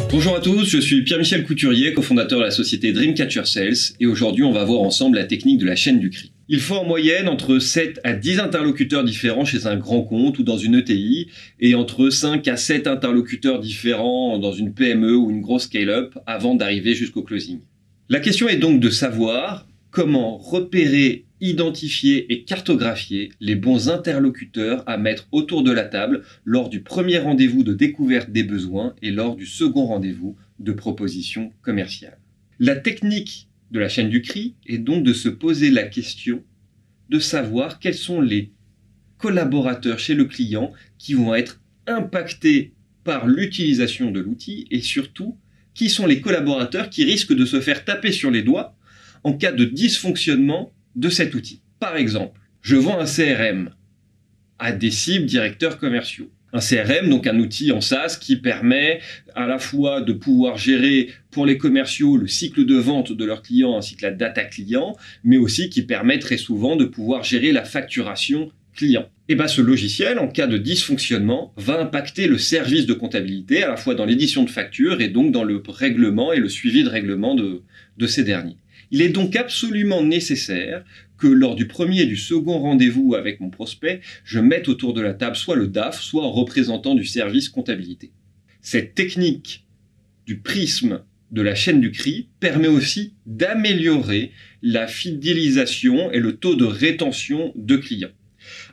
Bonjour à tous, je suis Pierre-Michel Couturier, cofondateur de la société Dreamcatcher Sales, et aujourd'hui on va voir ensemble la technique de la chaîne du cri. Il faut en moyenne entre 7 à 10 interlocuteurs différents chez un grand compte ou dans une ETI, et entre 5 à 7 interlocuteurs différents dans une PME ou une grosse scale-up avant d'arriver jusqu'au closing. La question est donc de savoir comment repérer, identifier et cartographier les bons interlocuteurs à mettre autour de la table lors du premier rendez-vous de découverte des besoins et lors du second rendez-vous de proposition commerciale. La technique de la chaîne du cri est donc de se poser la question de savoir quels sont les collaborateurs chez le client qui vont être impactés par l'utilisation de l'outil et surtout qui sont les collaborateurs qui risquent de se faire taper sur les doigts en cas de dysfonctionnement de cet outil. Par exemple, je vends un CRM à des cibles directeurs commerciaux. Un CRM, donc un outil en SaaS qui permet à la fois de pouvoir gérer pour les commerciaux le cycle de vente de leurs clients ainsi que la data client, mais aussi qui permet très souvent de pouvoir gérer la facturation client. Et bien ce logiciel, en cas de dysfonctionnement, va impacter le service de comptabilité à la fois dans l'édition de factures et donc dans le règlement et le suivi de règlement de ces derniers. Il est donc absolument nécessaire que lors du premier et du second rendez-vous avec mon prospect, je mette autour de la table soit le DAF, soit un représentant du service comptabilité. Cette technique du prisme de la chaîne du cri permet aussi d'améliorer la fidélisation et le taux de rétention de clients.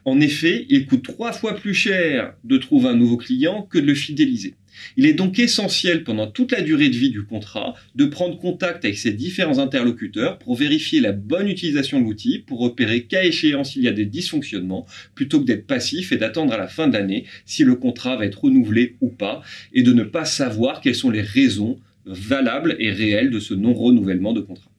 En effet, il coûte 3 fois plus cher de trouver un nouveau client que de le fidéliser. Il est donc essentiel pendant toute la durée de vie du contrat de prendre contact avec ces différents interlocuteurs pour vérifier la bonne utilisation de l'outil, pour repérer cas échéant s'il y a des dysfonctionnements, plutôt que d'être passif et d'attendre à la fin de l'année si le contrat va être renouvelé ou pas, et de ne pas savoir quelles sont les raisons valables et réelles de ce non-renouvellement de contrat.